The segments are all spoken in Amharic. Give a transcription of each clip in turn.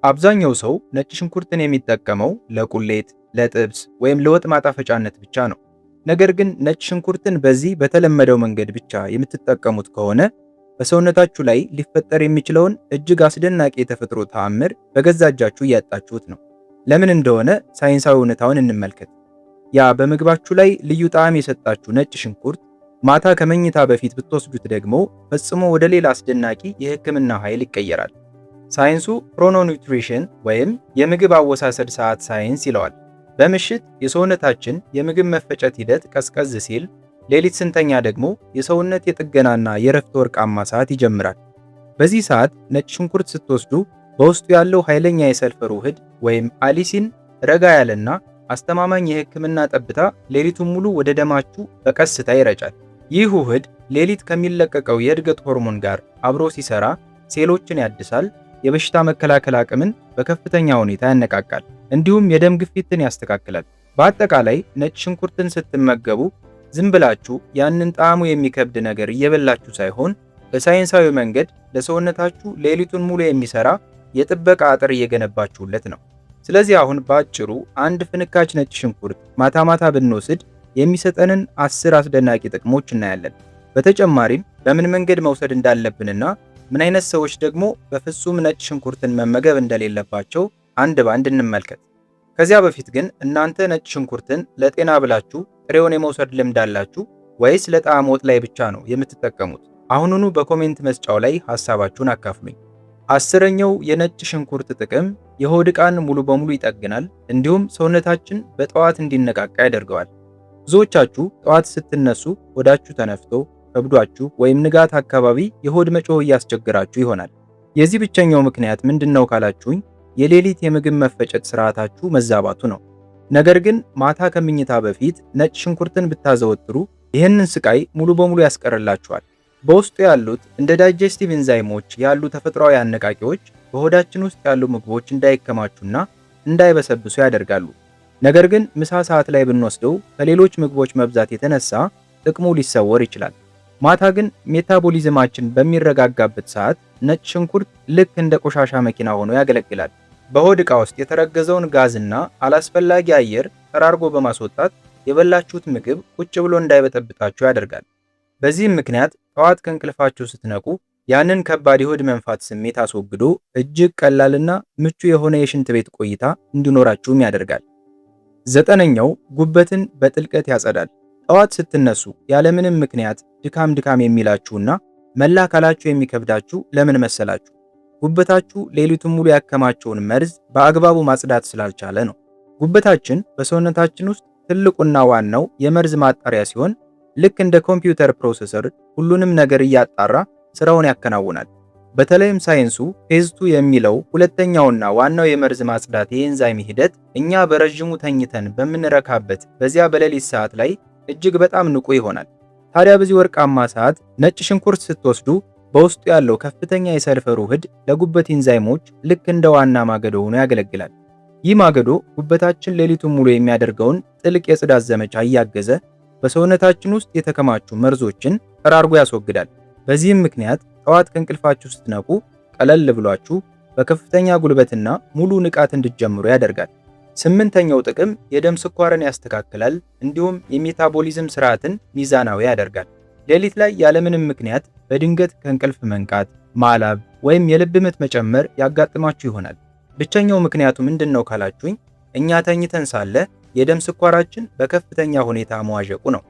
አብዛኛው ሰው ነጭ ሽንኩርትን የሚጠቀመው ለቁሌት፣ ለጥብስ ወይም ለወጥ ማጣፈጫነት ብቻ ነው። ነገር ግን ነጭ ሽንኩርትን በዚህ በተለመደው መንገድ ብቻ የምትጠቀሙት ከሆነ በሰውነታችሁ ላይ ሊፈጠር የሚችለውን እጅግ አስደናቂ የተፈጥሮ ተአምር በገዛ እጃችሁ እያጣችሁት ነው። ለምን እንደሆነ ሳይንሳዊ እውነታውን እንመልከት። ያ በምግባችሁ ላይ ልዩ ጣዕም የሰጣችሁ ነጭ ሽንኩርት ማታ ከመኝታ በፊት ብትወስዱት ደግሞ ፈጽሞ ወደ ሌላ አስደናቂ የሕክምና ኃይል ይቀየራል። ሳይንሱ ክሮኖኒውትሪሽን ወይም የምግብ አወሳሰድ ሰዓት ሳይንስ ይለዋል። በምሽት የሰውነታችን የምግብ መፈጨት ሂደት ቀዝቀዝ ሲል፣ ሌሊት ስንተኛ ደግሞ የሰውነት የጥገናና የረፍት ወርቃማ ሰዓት ይጀምራል። በዚህ ሰዓት ነጭ ሽንኩርት ስትወስዱ በውስጡ ያለው ኃይለኛ የሰልፈር ውህድ ወይም አሊሲን ረጋ ያለና አስተማማኝ የሕክምና ጠብታ ሌሊቱን ሙሉ ወደ ደማችሁ በቀስታ ይረጫል። ይህ ውህድ ሌሊት ከሚለቀቀው የእድገት ሆርሞን ጋር አብሮ ሲሰራ ሴሎችን ያድሳል፣ የበሽታ መከላከል አቅምን በከፍተኛ ሁኔታ ያነቃቃል፣ እንዲሁም የደም ግፊትን ያስተካክላል። በአጠቃላይ ነጭ ሽንኩርትን ስትመገቡ ዝም ብላችሁ ያንን ጣዕሙ የሚከብድ ነገር እየበላችሁ ሳይሆን በሳይንሳዊ መንገድ ለሰውነታችሁ ሌሊቱን ሙሉ የሚሰራ የጥበቃ አጥር እየገነባችሁለት ነው። ስለዚህ አሁን በአጭሩ አንድ ፍንካች ነጭ ሽንኩርት ማታ ማታ ብንወስድ የሚሰጠንን 10 አስደናቂ ጥቅሞች እናያለን። በተጨማሪም በምን መንገድ መውሰድ እንዳለብንና ምን አይነት ሰዎች ደግሞ በፍጹም ነጭ ሽንኩርትን መመገብ እንደሌለባቸው አንድ ባንድ እንመልከት። ከዚያ በፊት ግን እናንተ ነጭ ሽንኩርትን ለጤና ብላችሁ ጥሬውን የመውሰድ ልምድ አላችሁ ወይስ ለጣዕም ወጥ ላይ ብቻ ነው የምትጠቀሙት? አሁኑኑ በኮሜንት መስጫው ላይ ሐሳባችሁን አካፍሉኝ። 10ኛው የነጭ ሽንኩርት ጥቅም የሆድ ዕቃን ሙሉ በሙሉ ይጠግናል፣ እንዲሁም ሰውነታችን በጠዋት እንዲነቃቃ ያደርገዋል። ብዙዎቻችሁ ጠዋት ስትነሱ ሆዳችሁ ተነፍቶ ከብዷችሁ ወይም ንጋት አካባቢ የሆድ መጮህ እያስቸግራችሁ ይሆናል። የዚህ ብቸኛው ምክንያት ምንድነው ካላችሁኝ የሌሊት የምግብ መፈጨት ስርዓታችሁ መዛባቱ ነው። ነገር ግን ማታ ከምኝታ በፊት ነጭ ሽንኩርትን ብታዘወትሩ ይህንን ስቃይ ሙሉ በሙሉ ያስቀርላችኋል። በውስጡ ያሉት እንደ ዳይጀስቲቭ ኢንዛይሞች ያሉ ተፈጥሯዊ አነቃቂዎች በሆዳችን ውስጥ ያሉ ምግቦች እንዳይከማቹና እንዳይበሰብሱ ያደርጋሉ። ነገር ግን ምሳ ሰዓት ላይ ብንወስደው ከሌሎች ምግቦች መብዛት የተነሳ ጥቅሙ ሊሰወር ይችላል። ማታ ግን ሜታቦሊዝማችን በሚረጋጋበት ሰዓት ነጭ ሽንኩርት ልክ እንደ ቆሻሻ መኪና ሆኖ ያገለግላል። በሆድ ዕቃ ውስጥ የተረገዘውን ጋዝና አላስፈላጊ አየር ጠራርጎ በማስወጣት የበላችሁት ምግብ ቁጭ ብሎ እንዳይበጠብጣችሁ ያደርጋል። በዚህም ምክንያት ጠዋት ከእንቅልፋችሁ ስትነቁ ያንን ከባድ የሆድ መንፋት ስሜት አስወግዶ እጅግ ቀላልና ምቹ የሆነ የሽንት ቤት ቆይታ እንዲኖራችሁም ያደርጋል። 9ኛው ጉበትን በጥልቀት ያጸዳል። ጠዋት ስትነሱ ያለምንም ምክንያት ድካም የሚላችሁና መላ አካላችሁ የሚከብዳችሁ ለምን መሰላችሁ? ጉበታችሁ ሌሊቱን ሙሉ ያከማቸውን መርዝ በአግባቡ ማጽዳት ስላልቻለ ነው። ጉበታችን በሰውነታችን ውስጥ ትልቁና ዋናው የመርዝ ማጣሪያ ሲሆን ልክ እንደ ኮምፒውተር ፕሮሰሰር ሁሉንም ነገር እያጣራ ስራውን ያከናውናል። በተለይም ሳይንሱ ፌዝ 2 የሚለው ሁለተኛውና ዋናው የመርዝ ማጽዳት የኤንዛይም ሂደት እኛ በረዥሙ ተኝተን በምንረካበት በዚያ በሌሊት ሰዓት ላይ እጅግ በጣም ንቁ ይሆናል። ታዲያ በዚህ ወርቃማ ሰዓት ነጭ ሽንኩርት ስትወስዱ በውስጡ ያለው ከፍተኛ የሰልፈር ውህድ ለጉበት ኢንዛይሞች ልክ እንደ ዋና ማገዶ ሆኖ ያገለግላል። ይህ ማገዶ ጉበታችን ሌሊቱን ሙሉ የሚያደርገውን ጥልቅ የጽዳት ዘመቻ እያገዘ በሰውነታችን ውስጥ የተከማቹ መርዞችን ጠራርጎ ያስወግዳል። በዚህም ምክንያት ጠዋት ከእንቅልፋችሁ ስትነቁ ቀለል ብሏችሁ በከፍተኛ ጉልበትና ሙሉ ንቃት እንድትጀምሩ ያደርጋል። 8ኛው ጥቅም የደም ስኳርን ያስተካክላል፣ እንዲሁም የሜታቦሊዝም ስርዓትን ሚዛናዊ ያደርጋል። ሌሊት ላይ ያለምንም ምክንያት በድንገት ከእንቅልፍ መንቃት፣ ማላብ ወይም የልብ ምት መጨመር ያጋጥማችሁ ይሆናል። ብቸኛው ምክንያቱ ምንድነው ካላችሁኝ እኛ ተኝተን ሳለ የደም ስኳራችን በከፍተኛ ሁኔታ መዋዠቁ ነው።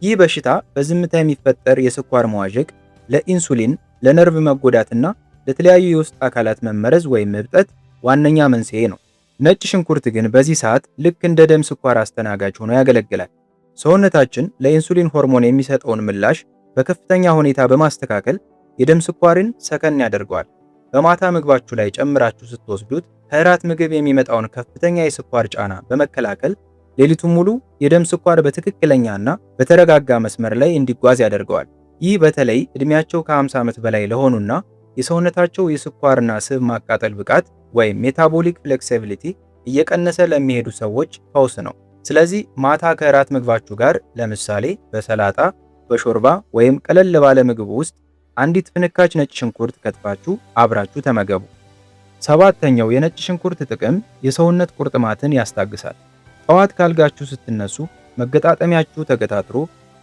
ይህ በሽታ በዝምታ የሚፈጠር የስኳር መዋዠቅ ለኢንሱሊን፣ ለነርቭ መጎዳትና ለተለያዩ የውስጥ አካላት መመረዝ ወይም እብጠት ዋነኛ መንስኤ ነው። ነጭ ሽንኩርት ግን በዚህ ሰዓት ልክ እንደ ደም ስኳር አስተናጋጅ ሆኖ ያገለግላል። ሰውነታችን ለኢንሱሊን ሆርሞን የሚሰጠውን ምላሽ በከፍተኛ ሁኔታ በማስተካከል የደም ስኳርን ሰከን ያደርገዋል። በማታ ምግባችሁ ላይ ጨምራችሁ ስትወስዱት ከእራት ምግብ የሚመጣውን ከፍተኛ የስኳር ጫና በመከላከል ሌሊቱን ሙሉ የደም ስኳር በትክክለኛና በተረጋጋ መስመር ላይ እንዲጓዝ ያደርገዋል። ይህ በተለይ እድሜያቸው ከ50 ዓመት በላይ ለሆኑና የሰውነታቸው የስኳርና ስብ ማቃጠል ብቃት ወይም ሜታቦሊክ ፍሌክሲቢሊቲ እየቀነሰ ለሚሄዱ ሰዎች ፈውስ ነው። ስለዚህ ማታ ከእራት ምግባችሁ ጋር ለምሳሌ በሰላጣ፣ በሾርባ ወይም ቀለል ባለ ምግብ ውስጥ አንዲት ፍንካች ነጭ ሽንኩርት ከትፋችሁ አብራችሁ ተመገቡ። 7ኛው የነጭ ሽንኩርት ጥቅም የሰውነት ቁርጥማትን ያስታግሳል። ጠዋት ካልጋችሁ ስትነሱ መገጣጠሚያችሁ ተገታትሮ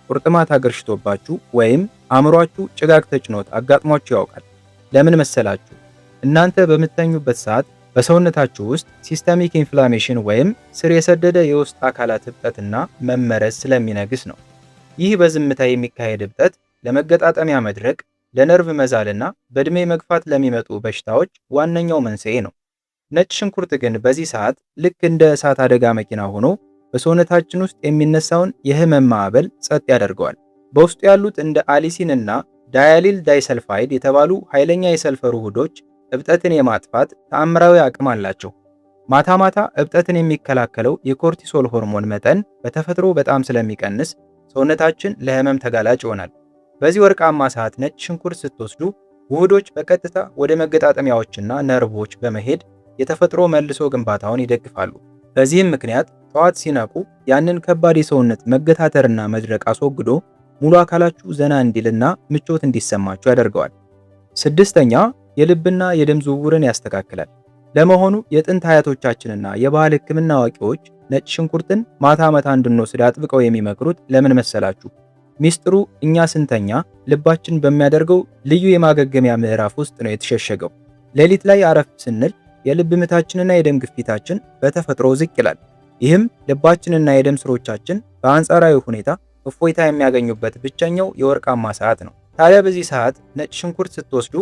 ቁርጥማት አገርሽቶባችሁ ወይም አእምሯችሁ ጭጋግ ተጭኖት አጋጥሟችሁ ያውቃል? ለምን መሰላችሁ? እናንተ በምትተኙበት ሰዓት በሰውነታችሁ ውስጥ ሲስተሚክ ኢንፍላሜሽን ወይም ስር የሰደደ የውስጥ አካላት እብጠትና መመረዝ ስለሚነግስ ነው። ይህ በዝምታ የሚካሄድ እብጠት ለመገጣጠሚያ መድረቅ፣ ለነርቭ መዛልና በዕድሜ መግፋት ለሚመጡ በሽታዎች ዋነኛው መንስኤ ነው። ነጭ ሽንኩርት ግን በዚህ ሰዓት ልክ እንደ እሳት አደጋ መኪና ሆኖ በሰውነታችን ውስጥ የሚነሳውን የህመም ማዕበል ጸጥ ያደርገዋል። በውስጡ ያሉት እንደ አሊሲን እና ዳያሊል ዳይሰልፋይድ የተባሉ ኃይለኛ የሰልፈር ውህዶች እብጠትን የማጥፋት ተአምራዊ አቅም አላቸው። ማታ ማታ እብጠትን የሚከላከለው የኮርቲሶል ሆርሞን መጠን በተፈጥሮ በጣም ስለሚቀንስ ሰውነታችን ለህመም ተጋላጭ ይሆናል። በዚህ ወርቃማ ሰዓት ነጭ ሽንኩርት ስትወስዱ ውህዶች በቀጥታ ወደ መገጣጠሚያዎችና ነርቮች በመሄድ የተፈጥሮ መልሶ ግንባታውን ይደግፋሉ። በዚህም ምክንያት ጠዋት ሲነቁ ያንን ከባድ የሰውነት መገታተርና መድረቅ አስወግዶ ሙሉ አካላችሁ ዘና እንዲልና ምቾት እንዲሰማችሁ ያደርገዋል። 6ኛ የልብና የደም ዝውውርን ያስተካክላል። ለመሆኑ የጥንት አያቶቻችንና የባህል ሕክምና አዋቂዎች ነጭ ሽንኩርትን ማታ ማታ እንድንወስድ አጥብቀው የሚመክሩት ለምን መሰላችሁ? ሚስጥሩ እኛ ስንተኛ ልባችን በሚያደርገው ልዩ የማገገሚያ ምዕራፍ ውስጥ ነው የተሸሸገው። ሌሊት ላይ አረፍ ስንል የልብ ምታችንና የደም ግፊታችን በተፈጥሮ ዝቅ ይላል። ይህም ልባችንና የደም ስሮቻችን በአንጻራዊ ሁኔታ እፎይታ የሚያገኙበት ብቸኛው የወርቃማ ሰዓት ነው። ታዲያ በዚህ ሰዓት ነጭ ሽንኩርት ስትወስዱ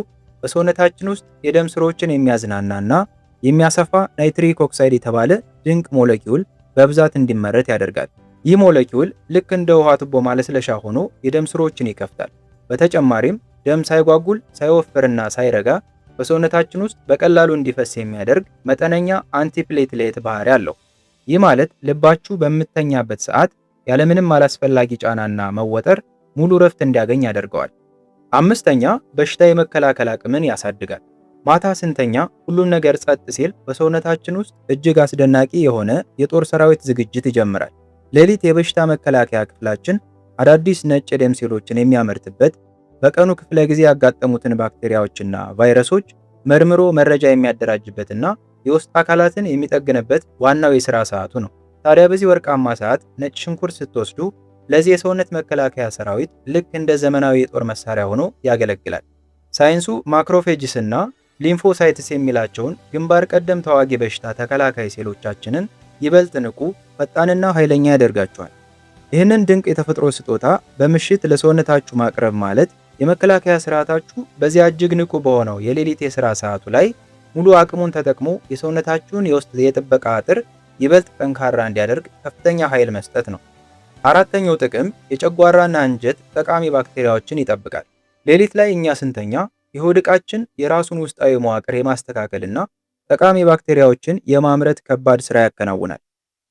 በሰውነታችን ውስጥ የደም ስሮችን የሚያዝናናና የሚያሰፋ ናይትሪክ ኦክሳይድ የተባለ ድንቅ ሞለኪውል በብዛት እንዲመረት ያደርጋል። ይህ ሞለኪውል ልክ እንደ ውሃ ቱቦ ማለስለሻ ሆኖ የደም ስሮችን ይከፍታል። በተጨማሪም ደም ሳይጓጉል ሳይወፍርና ሳይረጋ በሰውነታችን ውስጥ በቀላሉ እንዲፈስ የሚያደርግ መጠነኛ አንቲፕሌትሌት ባህሪ አለው። ይህ ማለት ልባችሁ በምተኛበት ሰዓት ያለምንም አላስፈላጊ ጫናና መወጠር ሙሉ ረፍት እንዲያገኝ ያደርገዋል። 5ኛ በሽታ የመከላከል አቅምን ያሳድጋል። ማታ ስንተኛ ሁሉም ነገር ጸጥ ሲል በሰውነታችን ውስጥ እጅግ አስደናቂ የሆነ የጦር ሰራዊት ዝግጅት ይጀምራል። ሌሊት የበሽታ መከላከያ ክፍላችን አዳዲስ ነጭ የደም ሴሎችን የሚያመርትበት፣ በቀኑ ክፍለ ጊዜ ያጋጠሙትን ባክቴሪያዎችና ቫይረሶች መርምሮ መረጃ የሚያደራጅበትና የውስጥ አካላትን የሚጠግንበት ዋናው የሥራ ሰዓቱ ነው። ታዲያ በዚህ ወርቃማ ሰዓት ነጭ ሽንኩርት ስትወስዱ ለዚህ የሰውነት መከላከያ ሰራዊት ልክ እንደ ዘመናዊ የጦር መሳሪያ ሆኖ ያገለግላል። ሳይንሱ ማክሮፌጅስ እና ሊምፎሳይትስ የሚላቸውን ግንባር ቀደም ተዋጊ በሽታ ተከላካይ ሴሎቻችንን ይበልጥ ንቁ፣ ፈጣንና ኃይለኛ ያደርጋቸዋል። ይህንን ድንቅ የተፈጥሮ ስጦታ በምሽት ለሰውነታችሁ ማቅረብ ማለት የመከላከያ ስርዓታችሁ በዚያ እጅግ ንቁ በሆነው የሌሊት የሥራ ሰዓቱ ላይ ሙሉ አቅሙን ተጠቅሞ የሰውነታችሁን የውስጥ የጥበቃ አጥር ይበልጥ ጠንካራ እንዲያደርግ ከፍተኛ ኃይል መስጠት ነው። 4ኛው ጥቅም የጨጓራና አንጀት ጠቃሚ ባክቴሪያዎችን ይጠብቃል። ሌሊት ላይ እኛ ስንተኛ የሆድ ዕቃችን የራሱን ውስጣዊ መዋቅር የማስተካከልና ጠቃሚ ባክቴሪያዎችን የማምረት ከባድ ሥራ ያከናውናል።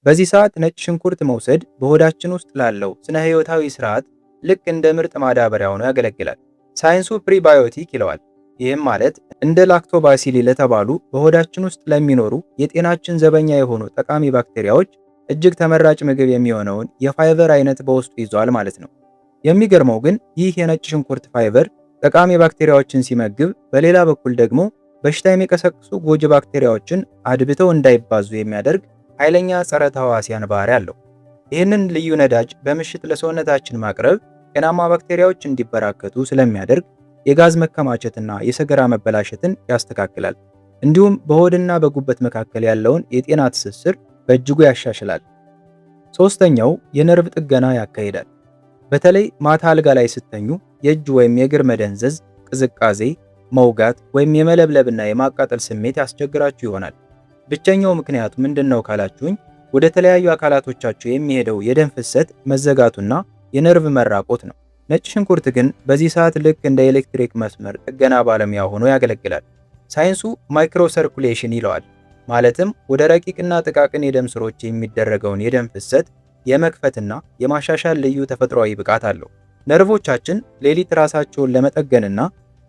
በዚህ ሰዓት ነጭ ሽንኩርት መውሰድ በሆዳችን ውስጥ ላለው ስነ ሕይወታዊ ስርዓት ልክ እንደ ምርጥ ማዳበሪያ ሆኖ ያገለግላል። ሳይንሱ ፕሪባዮቲክ ይለዋል። ይህም ማለት እንደ ላክቶባሲሊ ለተባሉ በሆዳችን ውስጥ ለሚኖሩ የጤናችን ዘበኛ የሆኑ ጠቃሚ ባክቴሪያዎች እጅግ ተመራጭ ምግብ የሚሆነውን የፋይበር አይነት በውስጡ ይዟል ማለት ነው። የሚገርመው ግን ይህ የነጭ ሽንኩርት ፋይበር ጠቃሚ ባክቴሪያዎችን ሲመግብ፣ በሌላ በኩል ደግሞ በሽታ የሚቀሰቅሱ ጎጂ ባክቴሪያዎችን አድብተው እንዳይባዙ የሚያደርግ ኃይለኛ ጸረ ተህዋሲያን ባህሪ አለው። ይህንን ልዩ ነዳጅ በምሽት ለሰውነታችን ማቅረብ ጤናማ ባክቴሪያዎች እንዲበራከቱ ስለሚያደርግ የጋዝ መከማቸትና የሰገራ መበላሸትን ያስተካክላል። እንዲሁም በሆድና በጉበት መካከል ያለውን የጤና ትስስር በእጅጉ ያሻሽላል። 3ኛው የነርቭ ጥገና ያካሂዳል። በተለይ ማታ አልጋ ላይ ስተኙ የእጅ ወይም የእግር መደንዘዝ፣ ቅዝቃዜ፣ መውጋት ወይም የመለብለብና የማቃጠል ስሜት ያስቸግራችሁ ይሆናል። ብቸኛው ምክንያቱ ምንድነው ካላችሁኝ ወደ ተለያዩ አካላቶቻችሁ የሚሄደው የደም ፍሰት መዘጋቱና የነርቭ መራቆት ነው። ነጭ ሽንኩርት ግን በዚህ ሰዓት ልክ እንደ ኤሌክትሪክ መስመር ጥገና ባለሙያ ሆኖ ያገለግላል። ሳይንሱ ማይክሮ ሰርኩሌሽን ይለዋል። ማለትም ወደ ረቂቅና ጥቃቅን የደም ስሮች የሚደረገውን የደም ፍሰት የመክፈትና የማሻሻል ልዩ ተፈጥሯዊ ብቃት አለው። ነርቮቻችን ሌሊት ራሳቸውን ለመጠገንና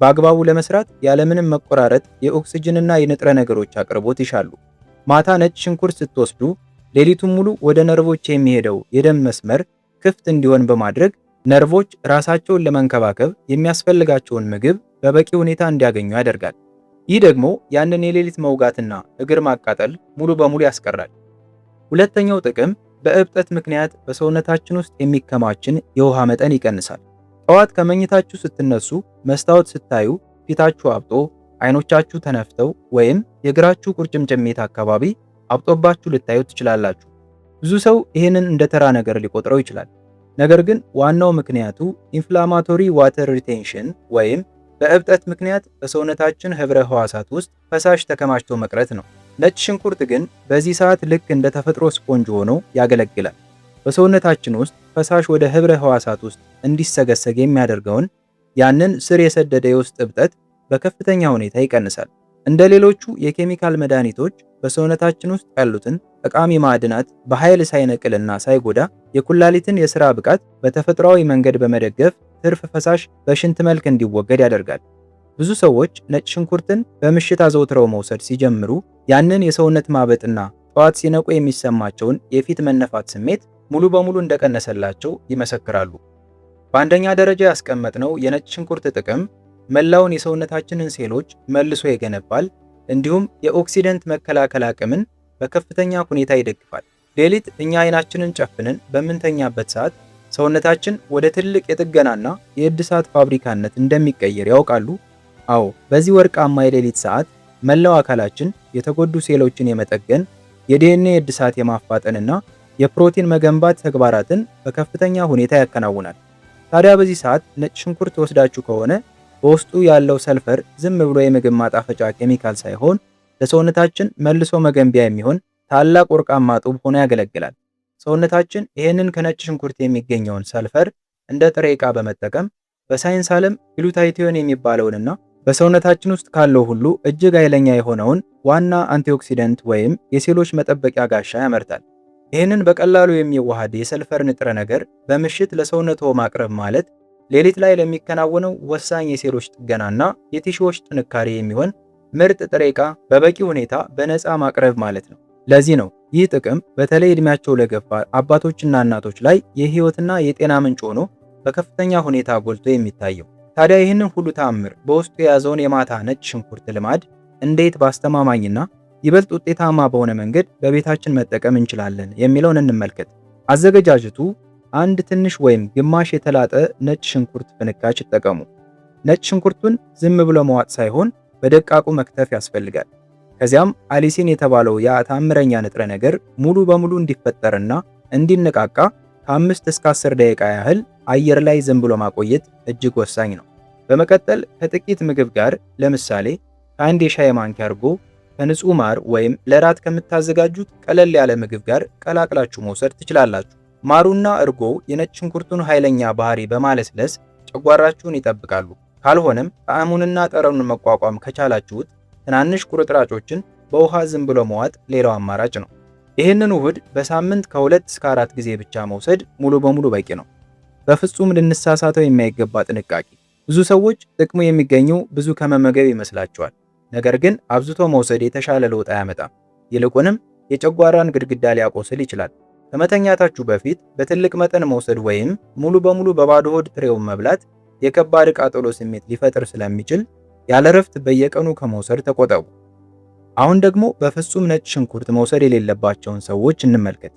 በአግባቡ ለመስራት ያለምንም መቆራረጥ የኦክሲጅንና የንጥረ ነገሮች አቅርቦት ይሻሉ። ማታ ነጭ ሽንኩርት ስትወስዱ ሌሊቱን ሙሉ ወደ ነርቮች የሚሄደው የደም መስመር ክፍት እንዲሆን በማድረግ ነርቮች ራሳቸውን ለመንከባከብ የሚያስፈልጋቸውን ምግብ በበቂ ሁኔታ እንዲያገኙ ያደርጋል። ይህ ደግሞ ያንን የሌሊት መውጋትና እግር ማቃጠል ሙሉ በሙሉ ያስቀራል። ሁለተኛው ጥቅም በእብጠት ምክንያት በሰውነታችን ውስጥ የሚከማችን የውሃ መጠን ይቀንሳል። ጠዋት ከመኝታችሁ ስትነሱ መስታወት ስታዩ ፊታችሁ አብጦ፣ አይኖቻችሁ ተነፍተው ወይም የእግራችሁ ቁርጭምጭሚት አካባቢ አብጦባችሁ ልታዩ ትችላላችሁ። ብዙ ሰው ይህንን እንደ ተራ ነገር ሊቆጥረው ይችላል። ነገር ግን ዋናው ምክንያቱ ኢንፍላማቶሪ ዋተር ሪቴንሽን ወይም በእብጠት ምክንያት በሰውነታችን ህብረ ህዋሳት ውስጥ ፈሳሽ ተከማችቶ መቅረት ነው። ነጭ ሽንኩርት ግን በዚህ ሰዓት ልክ እንደ ተፈጥሮ ስፖንጅ ሆኖ ያገለግላል። በሰውነታችን ውስጥ ፈሳሽ ወደ ህብረ ህዋሳት ውስጥ እንዲሰገሰግ የሚያደርገውን ያንን ስር የሰደደ የውስጥ እብጠት በከፍተኛ ሁኔታ ይቀንሳል። እንደ ሌሎቹ የኬሚካል መድኃኒቶች በሰውነታችን ውስጥ ያሉትን ጠቃሚ ማዕድናት በኃይል ሳይነቅልና ሳይጎዳ የኩላሊትን የሥራ ብቃት በተፈጥሯዊ መንገድ በመደገፍ ትርፍ ፈሳሽ በሽንት መልክ እንዲወገድ ያደርጋል። ብዙ ሰዎች ነጭ ሽንኩርትን በምሽት አዘውትረው መውሰድ ሲጀምሩ ያንን የሰውነት ማበጥና ጠዋት ሲነቁ የሚሰማቸውን የፊት መነፋት ስሜት ሙሉ በሙሉ እንደቀነሰላቸው ይመሰክራሉ። በአንደኛ ደረጃ ያስቀመጥነው የነጭ ሽንኩርት ጥቅም መላውን የሰውነታችንን ሴሎች መልሶ ይገነባል፣ እንዲሁም የኦክሲደንት መከላከል አቅምን በከፍተኛ ሁኔታ ይደግፋል። ሌሊት እኛ አይናችንን ጨፍነን በምንተኛበት ሰዓት ሰውነታችን ወደ ትልቅ የጥገናና የእድሳት ፋብሪካነት እንደሚቀየር ያውቃሉ? አዎ፣ በዚህ ወርቃማ የሌሊት ሰዓት መላው አካላችን የተጎዱ ሴሎችን የመጠገን የዲኤንኤ እድሳት የማፋጠንና የፕሮቲን መገንባት ተግባራትን በከፍተኛ ሁኔታ ያከናውናል። ታዲያ በዚህ ሰዓት ነጭ ሽንኩርት ወስዳችሁ ከሆነ በውስጡ ያለው ሰልፈር ዝም ብሎ የምግብ ማጣፈጫ ኬሚካል ሳይሆን ለሰውነታችን መልሶ መገንቢያ የሚሆን ታላቅ ወርቃማ ጡብ ሆኖ ያገለግላል። ሰውነታችን ይህንን ከነጭ ሽንኩርት የሚገኘውን ሰልፈር እንደ ጥሬ ዕቃ በመጠቀም በሳይንስ ዓለም ግሉታቲዮን የሚባለውንና በሰውነታችን ውስጥ ካለው ሁሉ እጅግ ኃይለኛ የሆነውን ዋና አንቲኦክሲደንት ወይም የሴሎች መጠበቂያ ጋሻ ያመርታል። ይህንን በቀላሉ የሚዋሃድ የሰልፈር ንጥረ ነገር በምሽት ለሰውነትዎ ማቅረብ ማለት ሌሊት ላይ ለሚከናወነው ወሳኝ የሴሎች ጥገናና የቲሹዎች ጥንካሬ የሚሆን ምርጥ ጥሬ ዕቃ በበቂ ሁኔታ በነፃ ማቅረብ ማለት ነው። ለዚህ ነው ይህ ጥቅም በተለይ ዕድሜያቸው ለገፋ አባቶችና እናቶች ላይ የህይወትና የጤና ምንጭ ሆኖ በከፍተኛ ሁኔታ ጎልቶ የሚታየው። ታዲያ ይህንን ሁሉ ተአምር በውስጡ የያዘውን የማታ ነጭ ሽንኩርት ልማድ እንዴት በአስተማማኝና ይበልጥ ውጤታማ በሆነ መንገድ በቤታችን መጠቀም እንችላለን የሚለውን እንመልከት። አዘገጃጀቱ አንድ ትንሽ ወይም ግማሽ የተላጠ ነጭ ሽንኩርት ፍንካች ይጠቀሙ። ነጭ ሽንኩርቱን ዝም ብሎ መዋጥ ሳይሆን በደቃቁ መክተፍ ያስፈልጋል። ከዚያም አሊሲን የተባለው ያ ተአምረኛ ንጥረ ነገር ሙሉ በሙሉ እንዲፈጠርና እንዲነቃቃ ከ5 እስከ 10 ደቂቃ ያህል አየር ላይ ዝም ብሎ ማቆየት እጅግ ወሳኝ ነው። በመቀጠል ከጥቂት ምግብ ጋር ለምሳሌ ከአንድ የሻይ ማንኪያ እርጎ ከንጹህ ማር ወይም ለራት ከምታዘጋጁት ቀለል ያለ ምግብ ጋር ቀላቅላችሁ መውሰድ ትችላላችሁ። ማሩና እርጎ የነጭ ሽንኩርቱን ኃይለኛ ባህሪ በማለስለስ ጨጓራችሁን ይጠብቃሉ። ካልሆነም ጣዕሙንና ጠረኑን መቋቋም ከቻላችሁት ትናንሽ ቁርጥራጮችን በውሃ ዝም ብሎ መዋጥ ሌላው አማራጭ ነው። ይህንን ውህድ በሳምንት ከ2 እስከ 4 ጊዜ ብቻ መውሰድ ሙሉ በሙሉ በቂ ነው። በፍጹም ልንሳሳተው የማይገባ ጥንቃቄ። ብዙ ሰዎች ጥቅሙ የሚገኘው ብዙ ከመመገብ ይመስላቸዋል። ነገር ግን አብዝቶ መውሰድ የተሻለ ለውጥ አያመጣም። ይልቁንም የጨጓራን ግድግዳ ሊያቆስል ይችላል። ከመተኛታችሁ በፊት በትልቅ መጠን መውሰድ ወይም ሙሉ በሙሉ በባዶ ሆድ ጥሬውን መብላት የከባድ ቃጠሎ ስሜት ሊፈጥር ስለሚችል ያለ እረፍት በየቀኑ ከመውሰድ ተቆጠቡ። አሁን ደግሞ በፍጹም ነጭ ሽንኩርት መውሰድ የሌለባቸውን ሰዎች እንመልከት።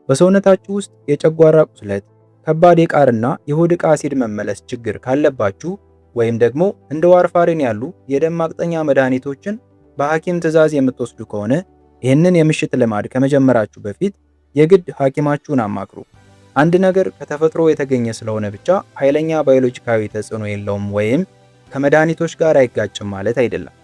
በሰውነታችሁ ውስጥ የጨጓራ ቁስለት፣ ከባድ የቃርና የሆድ ዕቃ አሲድ መመለስ ችግር ካለባችሁ ወይም ደግሞ እንደ ዋርፋሪን ያሉ የደም ማቅጠኛ መድኃኒቶችን በሐኪም ትዕዛዝ የምትወስዱ ከሆነ ይህንን የምሽት ልማድ ከመጀመራችሁ በፊት የግድ ሐኪማችሁን አማክሩ። አንድ ነገር ከተፈጥሮ የተገኘ ስለሆነ ብቻ ኃይለኛ ባዮሎጂካዊ ተጽዕኖ የለውም ወይም ከመድኃኒቶች ጋር አይጋጭም ማለት አይደለም።